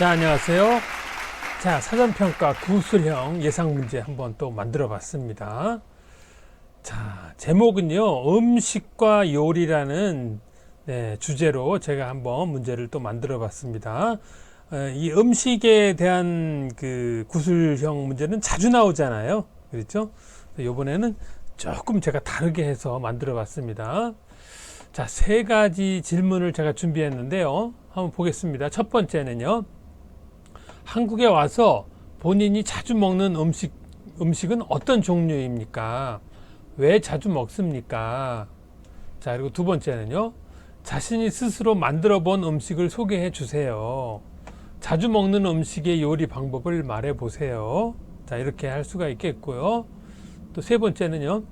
자, 안녕하세요. 자, 사전평가 구술형 예상문제 한번 또 만들어 봤습니다. 자, 제목은요, 음식과 요리라는 주제로 제가 한번 문제를 또 만들어 봤습니다. 이 음식에 대한 그 구술형 문제는 자주 나오잖아요. 그렇죠? 이번에는 조금 제가 다르게 해서 만들어 봤습니다. 자, 세 가지 질문을 제가 준비했는데요. 한번 보겠습니다. 첫 번째는요. 한국에 와서 본인이 자주 먹는 음식은 어떤 종류입니까? 왜 자주 먹습니까? 자, 그리고 두 번째는요. 자신이 스스로 만들어 본 음식을 소개해 주세요. 자주 먹는 음식의 요리 방법을 말해 보세요. 자, 이렇게 할 수가 있겠고요. 또 세 번째는요.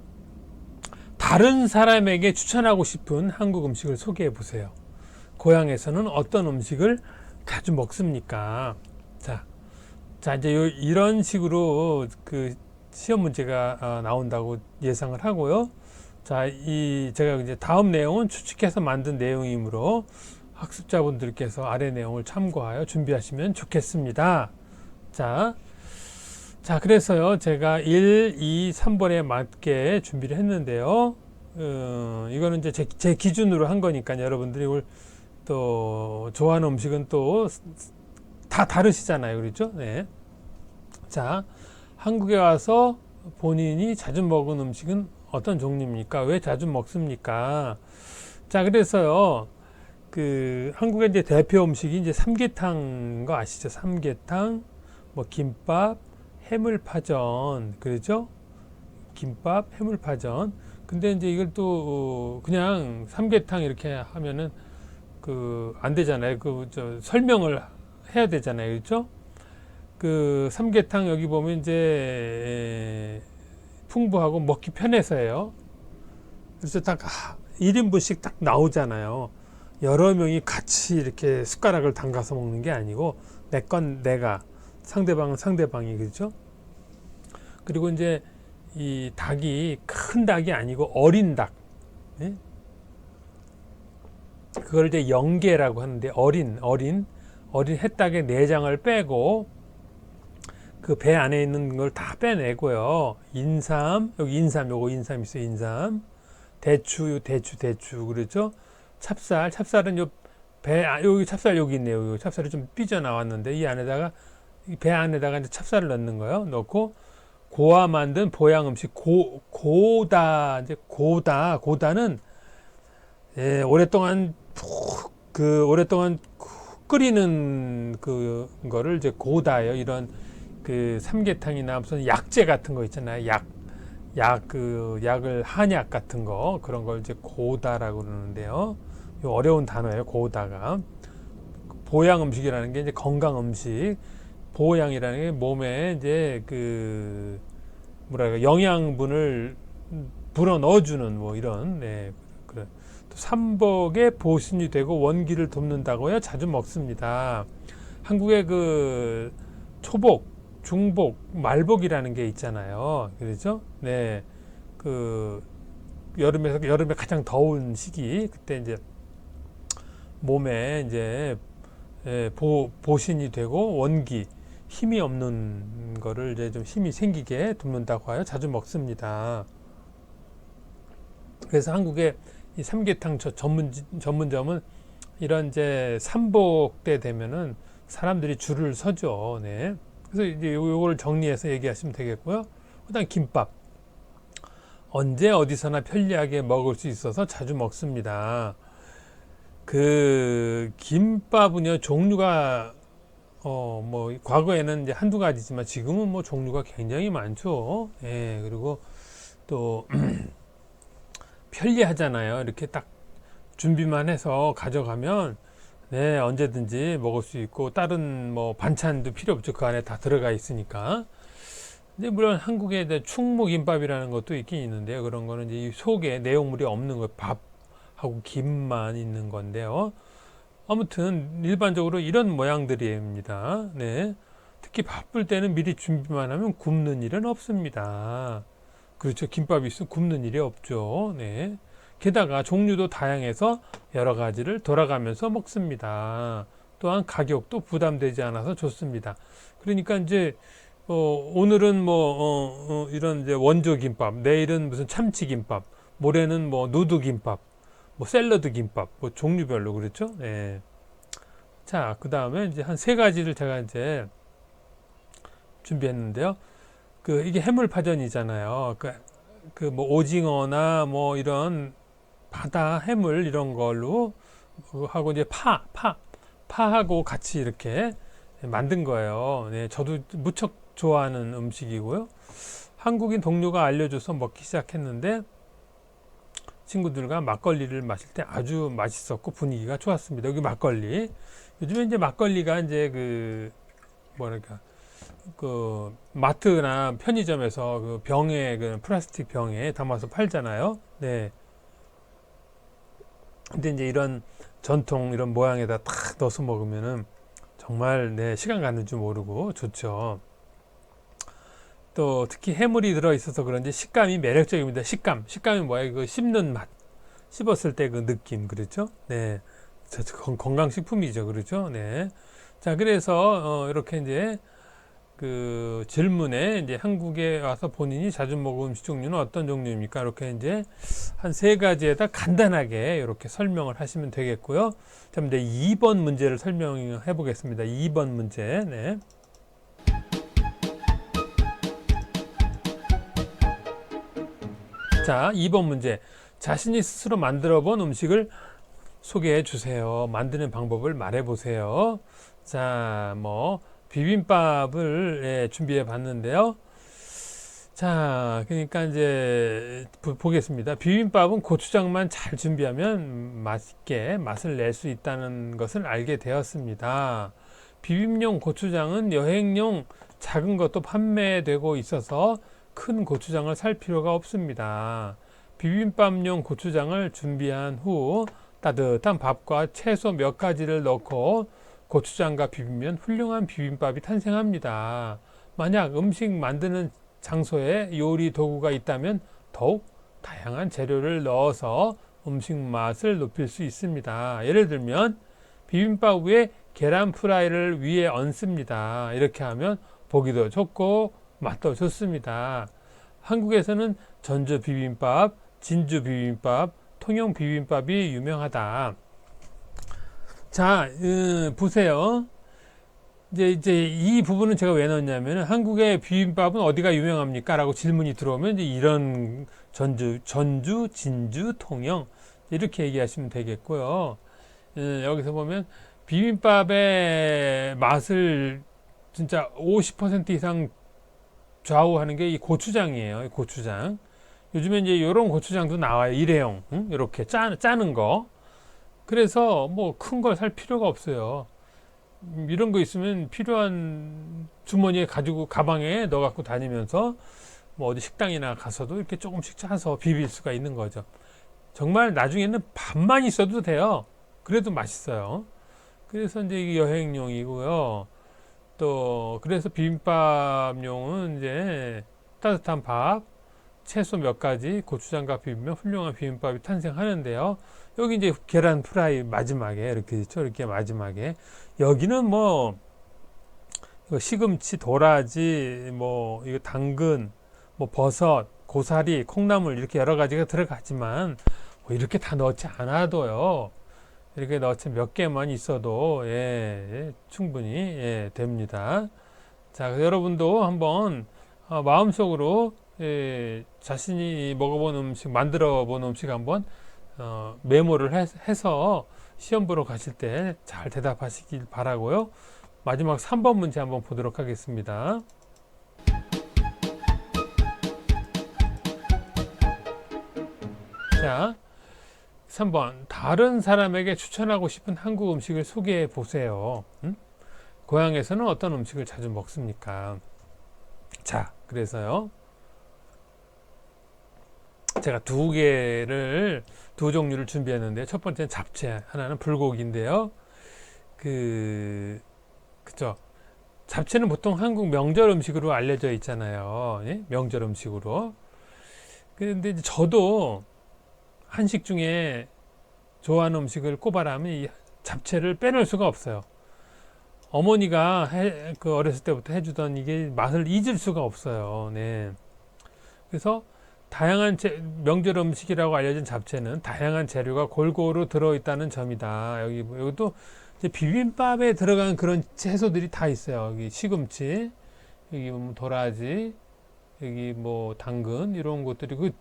다른 사람에게 추천하고 싶은 한국 음식을 소개해 보세요. 고향에서는 어떤 음식을 자주 먹습니까? 자, 이제 이런 식으로 그 시험 문제가 나온다고 예상을 하고요. 자, 제가 이제 다음 내용은 추측해서 만든 내용이므로 학습자분들께서 아래 내용을 참고하여 준비하시면 좋겠습니다. 자, 그래서요, 제가 1, 2, 3번에 맞게 준비를 했는데요. 이거는 이제 제 기준으로 한 거니까 여러분들이 이걸 또 좋아하는 음식은 또 다 다르시잖아요. 그렇죠? 네. 자, 한국에 와서 본인이 자주 먹은 음식은 어떤 종류입니까? 왜 자주 먹습니까? 자, 그래서요, 한국의 이제 대표 음식이 이제 삼계탕인 거 아시죠? 삼계탕, 뭐, 김밥, 해물파전, 그렇죠? 김밥, 해물파전. 근데 이제 이걸 또, 그냥 삼계탕 이렇게 하면은, 안 되잖아요. 설명을 해야 되잖아요. 그렇죠? 삼계탕 여기 보면 이제 풍부하고 먹기 편해서요. 그래서 딱 1인분씩 딱 나오잖아요. 여러 명이 같이 이렇게 숟가락을 담가서 먹는 게 아니고 내 건 내가, 상대방은 상대방이, 그렇죠? 그리고 이제 이 닭이 큰 닭이 아니고 어린 닭. 예? 그걸 이제 영계라고 하는데 어린 햇닭의 내장을 빼고 그 배 안에 있는 걸 다 빼내고요. 인삼, 여기 요거 인삼 있어요. 인삼. 대추, 그렇죠? 찹쌀은 여기 찹쌀 여기 있네요. 여기 찹쌀이 좀 삐져나왔는데 이 안에다가, 배 안에다가 이제 찹쌀을 넣는 거요. 넣고 고아 만든 보양 음식, 고다는, 오랫동안 끓이는 거를 이제 고다예요. 이런 삼계탕이나 무슨 약재 같은 거 있잖아요. 약을 한약 같은 거, 그런 걸 이제 고다라고 그러는데요. 어려운 단어예요. 고다가. 보양 음식이라는 게 이제 건강 음식, 보양이라는 게 몸에 이제 영양분을 불어 넣어주는 뭐 이런, 그런. 또 삼복의 보신이 되고 원기를 돕는다고요. 자주 먹습니다. 한국의 초복, 중복, 말복이라는 게 있잖아요. 그렇죠? 네. 여름에 가장 더운 시기, 그때 이제 몸에 이제 보신이 되고 원기, 힘이 없는 거를 이제 좀 힘이 생기게 돕는다고 하여 자주 먹습니다. 그래서 한국의 이 삼계탕 전문점은 이런 이제 삼복 때 되면은 사람들이 줄을 서죠. 네. 그래서 이제 요걸 정리해서 얘기하시면 되겠고요. 그다음 김밥. 언제 어디서나 편리하게 먹을 수 있어서 자주 먹습니다. 김밥은요, 종류가, 뭐, 과거에는 이제 한두 가지지만 지금은 뭐 종류가 굉장히 많죠. 예, 그리고 또, 편리하잖아요. 이렇게 딱 준비만 해서 가져가면, 네, 언제든지 먹을 수 있고, 다른 뭐 반찬도 필요 없죠. 그 안에 다 들어가 있으니까. 근데 물론 한국에 충무김밥이라는 것도 있긴 있는데요. 그런 거는 이제 이 속에 내용물이 없는 거, 밥하고 김만 있는 건데요. 아무튼 일반적으로 이런 모양들입니다. 네. 특히 바쁠 때는 미리 준비만 하면 굽는 일은 없습니다. 그렇죠. 김밥이 있으면 굽는 일이 없죠. 네. 게다가 종류도 다양해서 여러 가지를 돌아가면서 먹습니다. 또한 가격도 부담되지 않아서 좋습니다. 그러니까 이제 오늘은 뭐 이런 이제 원조 김밥, 내일은 무슨 참치 김밥, 모레는 뭐 누드 김밥, 뭐 샐러드 김밥, 뭐 종류별로 그렇죠? 예. 자, 그 다음에 이제 한 세 가지를 제가 이제 준비했는데요. 이게 해물파전이잖아요. 뭐 오징어나 뭐 이런 바다 해물 이런 걸로 하고 이제 파하고 같이 이렇게 만든 거예요. 네, 저도 무척 좋아하는 음식이고요. 한국인 동료가 알려줘서 먹기 시작했는데 친구들과 막걸리를 마실 때 아주 맛있었고 분위기가 좋았습니다. 여기 막걸리. 요즘에 이제 막걸리가 이제 뭐랄까 마트나 편의점에서 병에 플라스틱 병에 담아서 팔잖아요. 네. 근데 이제 이런 전통 이런 모양에다 탁 넣어서 먹으면은 정말 네, 시간 가는 줄 모르고 좋죠. 또 특히 해물이 들어 있어서 그런지 식감이 매력적입니다. 식감이 뭐예요? 그 씹는 맛, 씹었을 때 그 느낌, 그렇죠? 네, 건강식품이죠, 그렇죠? 네. 자, 그래서 이렇게 이제 질문에 이제 한국에 와서 본인이 자주 먹은 음식 종류는 어떤 종류입니까? 이렇게 이제 한 세 가지에다 간단하게 이렇게 설명을 하시면 되겠고요. 자, 이제 2번 문제를 설명해 보겠습니다. 2번 문제. 네. 자, 2번 문제. 자신이 스스로 만들어 본 음식을 소개해 주세요. 만드는 방법을 말해 보세요. 자, 뭐 비빔밥을 준비해 봤는데요. 자, 그러니까 이제 보겠습니다. 비빔밥은 고추장만 잘 준비하면 맛있게 맛을 낼 수 있다는 것을 알게 되었습니다. 비빔용 고추장은 여행용 작은 것도 판매되고 있어서 큰 고추장을 살 필요가 없습니다. 비빔밥용 고추장을 준비한 후 따뜻한 밥과 채소 몇 가지를 넣고 고추장과 비비면 훌륭한 비빔밥이 탄생합니다. 만약 음식 만드는 장소에 요리 도구가 있다면 더욱 다양한 재료를 넣어서 음식 맛을 높일 수 있습니다. 예를 들면 비빔밥 위에 계란 프라이를 위에 얹습니다. 이렇게 하면 보기도 좋고 맛도 좋습니다. 한국에서는 전주 비빔밥, 진주 비빔밥, 통영 비빔밥이 유명하다. 자, 보세요. 이제 이 부분은 제가 왜 넣었냐면 한국의 비빔밥은 어디가 유명합니까? 라고 질문이 들어오면 이제 이런 전주, 진주, 통영 이렇게 얘기하시면 되겠고요. 여기서 보면 비빔밥의 맛을 진짜 50% 이상 좌우하는 게 이 고추장이에요. 이 고추장. 요즘에 이제 이런 고추장도 나와요. 일회용. 이렇게 짜는 거. 그래서 뭐 큰 걸 살 필요가 없어요. 이런 거 있으면 필요한 주머니에 가지고 가방에 넣어 갖고 다니면서 뭐 어디 식당이나 가서도 이렇게 조금씩 짜서 비빌 수가 있는 거죠. 정말 나중에는 밥만 있어도 돼요. 그래도 맛있어요. 그래서 이제 이게 여행용이고요. 또 그래서 비빔밥용은 이제 따뜻한 밥, 채소 몇 가지, 고추장과 비비면 훌륭한 비빔밥이 탄생하는데요. 여기 이제 계란 프라이 마지막에 이렇게 있죠. 이렇게 마지막에 여기는 뭐 시금치, 도라지, 뭐 이거 당근, 뭐 버섯, 고사리, 콩나물 이렇게 여러 가지가 들어가지만 뭐 이렇게 다 넣지 않아도요. 이렇게 넣지 몇 개만 있어도 충분히 됩니다. 자, 여러분도 한번 마음속으로 자신이 먹어본 음식, 만들어 본 음식 한번 메모를 해서 시험 보러 가실 때 잘 대답하시길 바라고요. 마지막 3번 문제 한번 보도록 하겠습니다. 자, 3번. 다른 사람에게 추천하고 싶은 한국 음식을 소개해 보세요. 고향에서는 어떤 음식을 자주 먹습니까? 자, 그래서요. 제가 두 종류를 준비했는데 첫 번째는 잡채, 하나는 불고기인데요. 그죠? 잡채는 보통 한국 명절 음식으로 알려져 있잖아요. 예? 명절 음식으로. 그런데 이제 저도 한식 중에 좋아하는 음식을 꼽아라면 이 잡채를 빼놓을 수가 없어요. 어머니가 그 어렸을 때부터 해주던 이게 맛을 잊을 수가 없어요. 네. 그래서 다양한 명절 음식이라고 알려진 잡채는 다양한 재료가 골고루 들어있다는 점이다. 여기도 이제 비빔밥에 들어간 그런 채소들이 다 있어요. 여기 시금치, 여기 뭐 도라지, 여기 뭐 당근 이런 것들이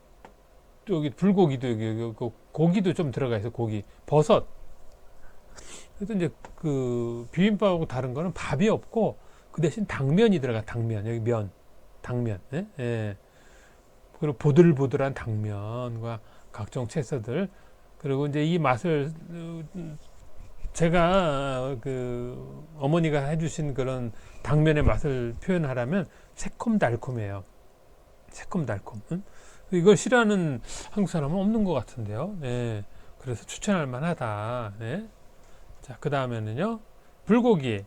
여기 불고기도 여기 고기도 좀 들어가 있어. 고기, 버섯. 그래서 이제 그 비빔밥하고 다른 거는 밥이 없고 그 대신 당면이 들어가. 당면, 여기 당면. 예? 예. 그리고 보들보들한 당면과 각종 채소들. 그리고 이제 이 맛을 제가 그 어머니가 해주신 그런 당면의 맛을 표현하라면 새콤달콤해요. 새콤달콤. 응? 이걸 싫어하는 한국 사람은 없는 것 같은데요. 네. 그래서 추천할 만하다. 네. 자, 그 다음에는요, 불고기.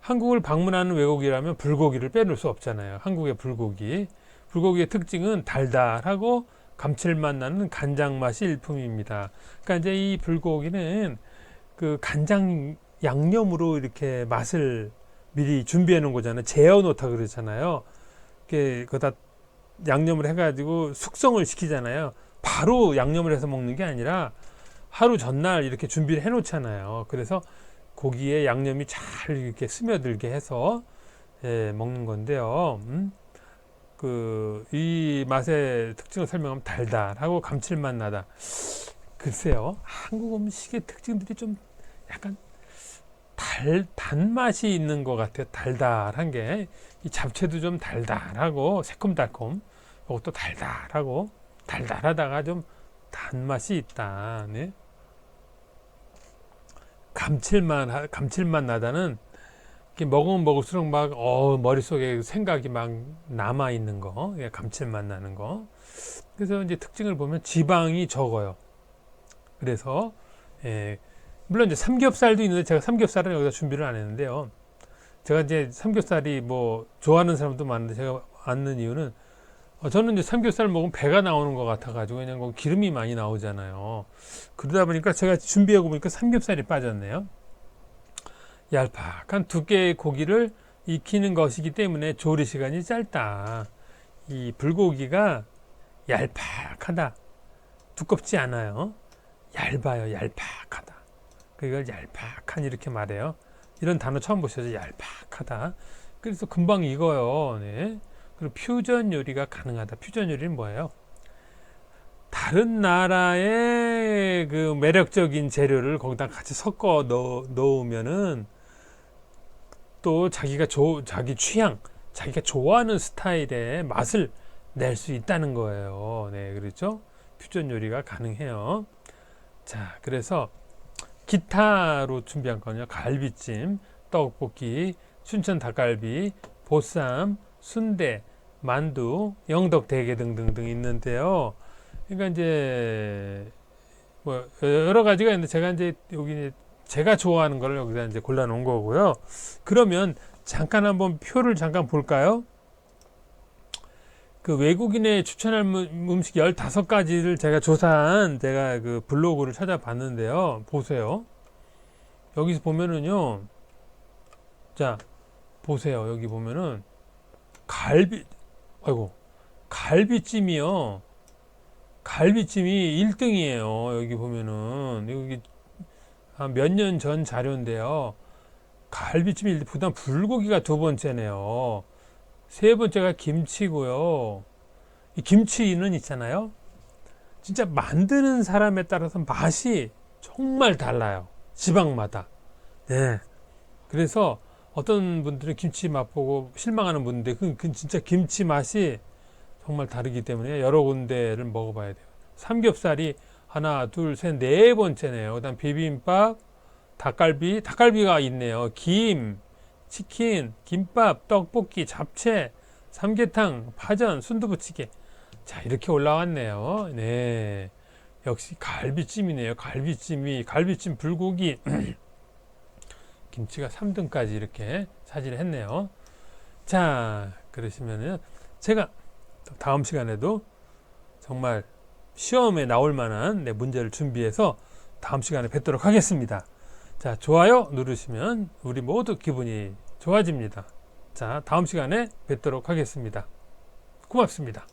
한국을 방문하는 외국이라면 불고기를 빼놓을 수 없잖아요. 한국의 불고기. 불고기의 특징은 달달하고 감칠맛 나는 간장 맛이 일품입니다. 그러니까 이제 이 불고기는 그 간장 양념으로 이렇게 맛을 미리 준비해 놓은 거잖아요. 재워 놓다 그러잖아요. 이렇게 거기다 양념을 해가지고 숙성을 시키잖아요. 바로 양념을 해서 먹는 게 아니라 하루 전날 이렇게 준비를 해 놓잖아요. 그래서 고기에 양념이 잘 이렇게 스며들게 해서 먹는 건데요. 이 맛의 특징을 설명하면 달달하고 감칠맛 나다. 글쎄요, 한국 음식의 특징들이 좀 약간 단맛이 있는 것 같아요. 달달한 게. 이 잡채도 좀 달달하고 새콤달콤. 이것도 달달하고 달달하다가 좀 단맛이 있다. 네? 감칠맛 나다는 먹으면 먹을수록 막 머릿속에 생각이 막 남아 있는 거, 감칠맛 나는 거. 그래서 이제 특징을 보면 지방이 적어요. 그래서 물론 이제 삼겹살도 있는데 제가 삼겹살은 여기다 준비를 안 했는데요. 제가 이제 삼겹살이 뭐 좋아하는 사람도 많은데 제가 않는 이유는 저는 이제 삼겹살 먹으면 배가 나오는 것 같아가지고 그냥 기름이 많이 나오잖아요. 그러다 보니까 제가 준비하고 보니까 삼겹살이 빠졌네요. 얄팍한 두께의 고기를 익히는 것이기 때문에 조리 시간이 짧다. 이 불고기가 얄팍하다. 두껍지 않아요. 얇아요. 얄팍하다. 그걸 얄팍한 이렇게 말해요. 이런 단어 처음 보셔서 얄팍하다. 그래서 금방 익어요. 네. 그리고 퓨전 요리가 가능하다. 퓨전 요리는 뭐예요? 다른 나라의 그 매력적인 재료를 거기다 같이 섞어 넣으면은 또 자기 취향, 자기가 좋아하는 스타일의 맛을 낼 수 있다는 거예요. 네, 그렇죠? 퓨전 요리가 가능해요. 자, 그래서 기타로 준비한 거는요. 갈비찜, 떡볶이, 춘천 닭갈비, 보쌈, 순대, 만두, 영덕 대게 등등등 있는데요. 그러니까 이제 뭐 여러 가지가 있는데 제가 이제 여기 제가 좋아하는 거를 여기다 이제 골라 놓은 거고요. 그러면 잠깐 한번 표를 잠깐 볼까요? 그 외국인의 추천할 음식 15가지를 제가 조사한 제가 그 블로그를 찾아봤는데요. 보세요. 여기서 보면은요. 자, 보세요. 여기 보면은 갈비찜이요. 갈비찜이 1등이에요. 여기 보면은 여기 몇 년 전 자료인데요. 갈비찜이 보다 불고기가 두 번째네요. 세 번째가 김치고요. 이 김치는 있잖아요. 진짜 만드는 사람에 따라서 맛이 정말 달라요. 지방마다. 네. 그래서 어떤 분들은 김치 맛보고 실망하는 분인데 그 진짜 김치 맛이 정말 다르기 때문에 여러 군데를 먹어봐야 돼요. 삼겹살이 하나, 둘, 셋, 네 번째네요. 그다음 비빔밥, 닭갈비가 있네요. 김, 치킨, 김밥, 떡볶이, 잡채, 삼계탕, 파전, 순두부찌개. 자, 이렇게 올라왔네요. 네. 역시 갈비찜이네요. 갈비찜 불고기. 김치가 3등까지 이렇게 차지를 했네요. 자, 그러시면은 제가 다음 시간에도 정말 시험에 나올 만한 문제를 준비해서 다음 시간에 뵙도록 하겠습니다. 자, 좋아요 누르시면 우리 모두 기분이 좋아집니다. 자, 다음 시간에 뵙도록 하겠습니다. 고맙습니다.